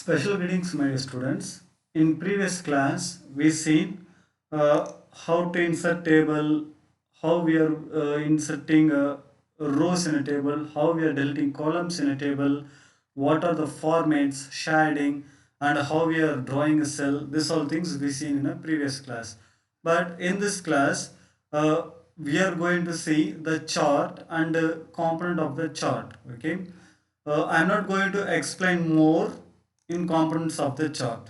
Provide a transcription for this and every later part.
Special greetings, my students. In previous class, we seen how to insert table, how we are inserting rows in a table, how we are deleting columns in a table, what are the formats, shading, and how we are drawing a cell. These all things we seen in a previous class. But in this class, we are going to see the chart and component of the chart. Okay. I'm not going to explain more in components of the chart.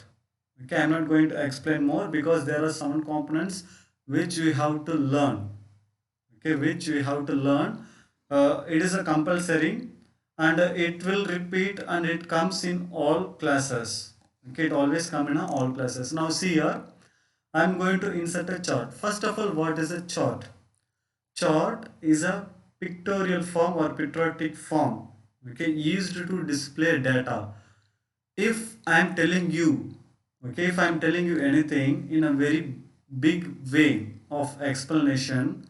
Okay, I'm not going to explain more because there are some components which we have to learn. Okay, which we have to learn. It is a compulsory and it will repeat and it comes in all classes. Okay, it always come in all classes. Now see here, I'm going to insert a chart. First of all, what is a chart? Chart is a pictorial form or pictorial form, okay, used to display data. If I am telling you, okay, if I am telling you anything in a very big way of explanation,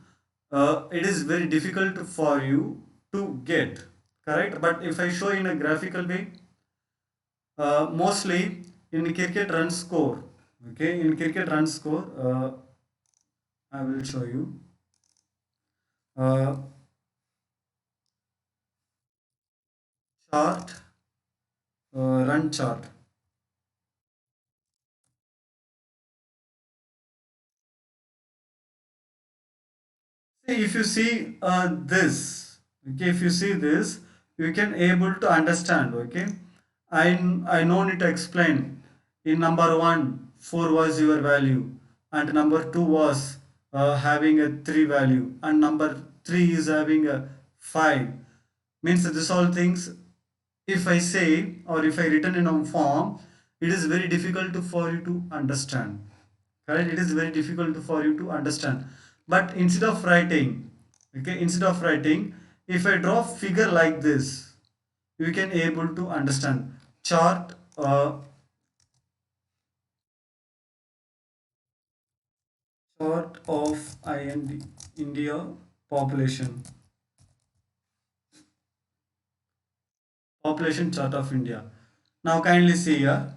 it is very difficult for you to get, correct? But if I show in a graphical way, mostly in cricket run score, okay, in cricket run score, I will show you. Uh, Chart, run chart. See, if you see this, okay, if you see this, you can able to understand, okay. I no need to explain. In number one, 4 was your value, and number two was having a 3 value, and number three is having a 5. Means this all things, if I say or if I written in a form, it is very difficult for you to understand. Correct? It is very difficult for you to understand. But instead of writing, okay, instead of writing, if I draw figure like this, you can able to understand. Chart, chart of India population, population chart of India. Now kindly see here.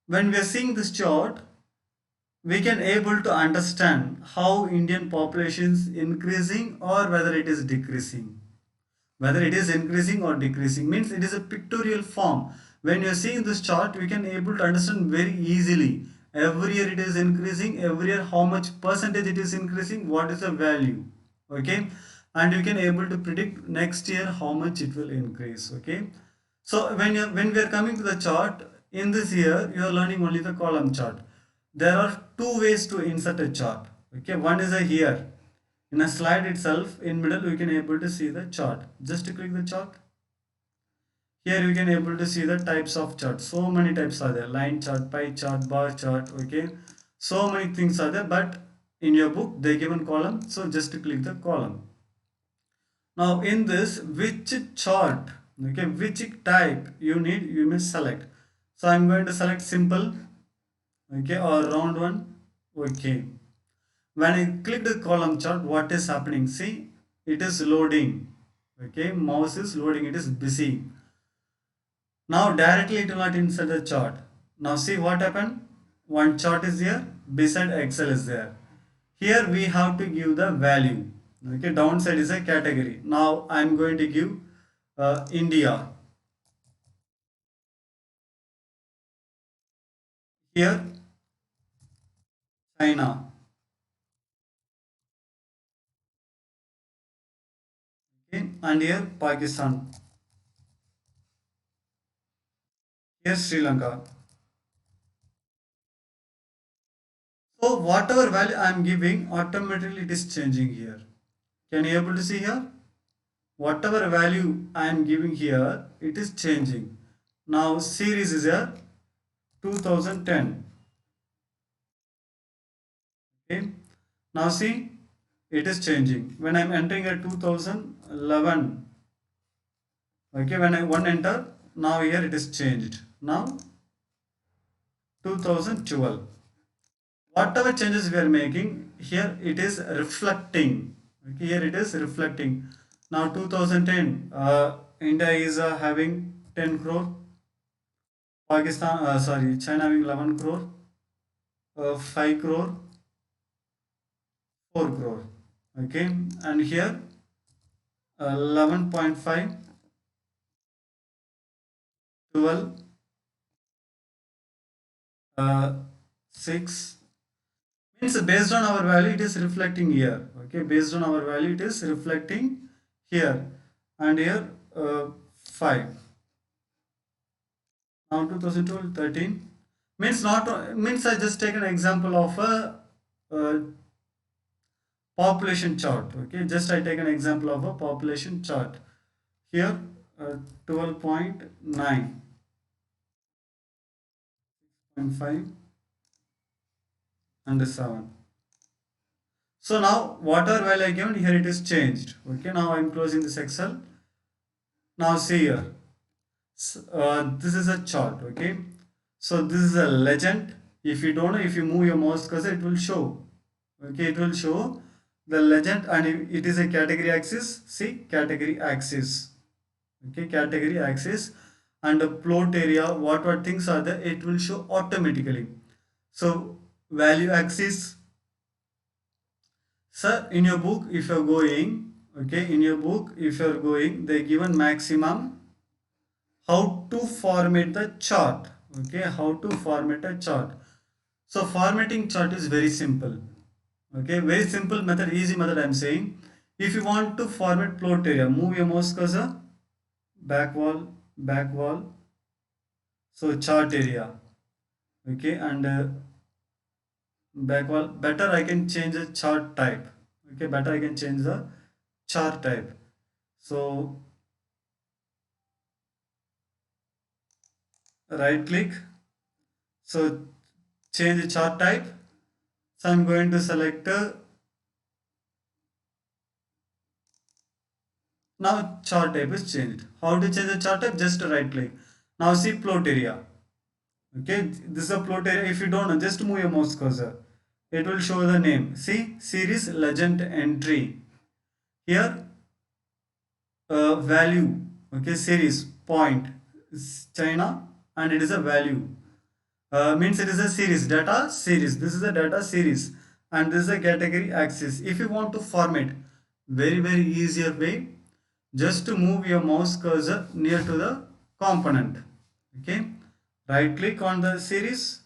When we are seeing this chart, we can able to understand how Indian population is increasing or whether it is decreasing. Whether it is increasing or decreasing means it is a pictorial form. When you are seeing this chart, we can able to understand very easily. Every year it is increasing, every year how much percentage it is increasing, what is the value, okay, and you can able to predict next year how much it will increase, okay. So when we are coming to the chart, in this year you are learning only the column chart. There are two ways to insert a chart, okay. One is a here in a slide itself, in middle we can able to see the chart. Just to click the chart, here you can able to see the types of chart. So many types are there: line chart, pie chart, bar chart, okay. So many things are there, but in your book they given column, so just to click the column. Now in this, which chart, okay, which type you need, you may select. So I'm going to select simple, okay, or round one, okay. When I click the column chart, what is happening? See, it is loading, okay, mouse is loading, it is busy. Now directly it will not insert the chart. Now see what happened. One chart is here, beside Excel is there. Here we have to give the value, okay. Downside is a category. Now I am going to give India. Here China, okay, and here Pakistan, here Sri Lanka. So whatever value I am giving, automatically it is changing here. Can you able to see here? Whatever value I am giving here, it is changing. Now series is here 2010. Okay. Now see, it is changing. When I am entering a 2011, okay, when I one enter, now here it is changed. Now 2012. Whatever changes we are making, here it is reflecting. Okay, here it is reflecting. Now 2010, India is having 10 crore. Pakistan, sorry, China having 11 crore, 5 crore, 4 crore. Okay, and here 11.5, 12, 6. Means based on our value, it is reflecting here. Okay, based on our value, it is reflecting here, and here 5. Now 2012, 13. Means not means I just take an example of a population chart. Okay, just I take an example of a population chart. Here 12.9, 0.5, and 7. So now whatever value I given here, it is changed. Okay, now I am closing this Excel. Now see here. This is a chart. Okay, so this is a legend. If you don't know, if you move your mouse cursor, it will show. Okay, it will show the legend, and it is a category axis. See, category axis. Okay, category axis, and the plot area, what things are there, it will show automatically. So value axis. Sir, in your book, if you're going, okay, in your book, if you're going, they given maximum how to format the chart. Okay, how to format a chart. So formatting chart is very simple. Okay, very simple method, easy method I'm saying. If you want to format plot area, move your mouse cursor, back wall, back wall. So chart area. Okay, and back wall. Better I can change the chart type. Okay, better I can change the chart type. So right click. So change the chart type. So I'm going to select now chart type is changed. How to change the chart type? Just right click. Now see plot area. Okay, this is a plot area. If you don't know, just move your mouse cursor. It will show the name. See, series legend entry. Here value. Okay, series point China, and it is a value. Means it is a series, data series. This is a data series, and this is a category axis. If you want to format, very easier way, just to move your mouse cursor near to the component. Okay, right click on the series.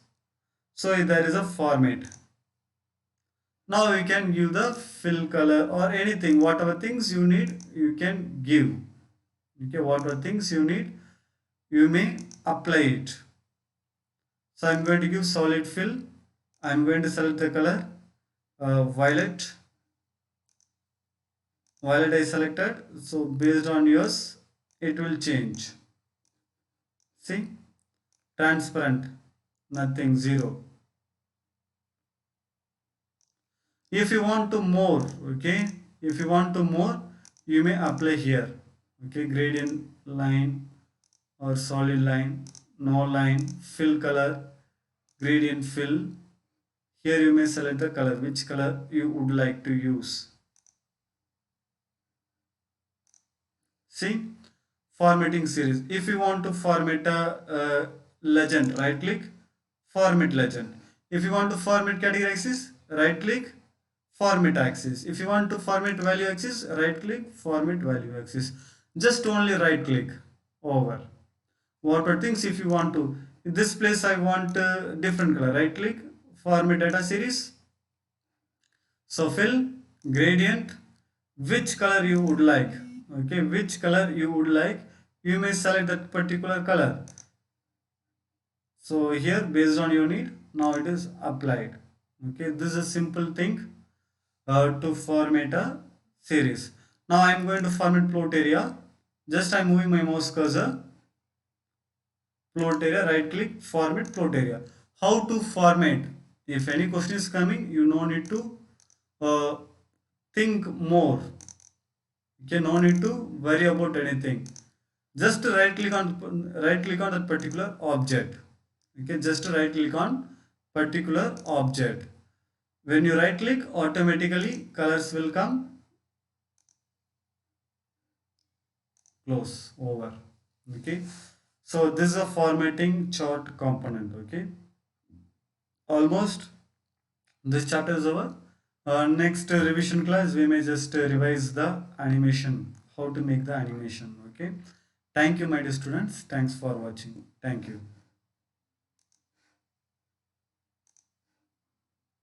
So there is a format. Now you can give the fill color or anything, whatever things you need, you can give. Okay, whatever things you need, you may apply it. So I'm going to give solid fill. I'm going to select the color violet. Violet I selected. So based on yours, it will change. See, transparent, nothing, 0. If you want to more, okay, if you want to more, you may apply here. Okay, gradient line or solid line, no line, fill color, gradient fill. Here you may select the color, which color you would like to use. See, formatting series. If you want to format a legend, right click, format legend. If you want to format category axis, right click, format axis. If you want to format value axis, right click, format value axis. Just only right click over. What are things if you want to, in this place I want different color, right click, format data series. So fill, gradient, which color you would like. Okay, which color you would like, you may select that particular color. So here based on your need, now it is applied. Okay, this is a simple thing to format a series. Now I am going to format plot area. Just I am moving my mouse cursor, plot area, right click, format plot area. How to format? If any question is coming, you no need to uh, think more. Okay, no need to worry about anything. Just right click on that particular object. Okay, just right click on particular object. When you right click, automatically colors will come, close, over. Okay, So this is a formatting chart component. Okay, almost this chapter is over. Next revision class we may just revise the animation, how to make the animation. Okay, thank you my dear students, thanks for watching, thank you.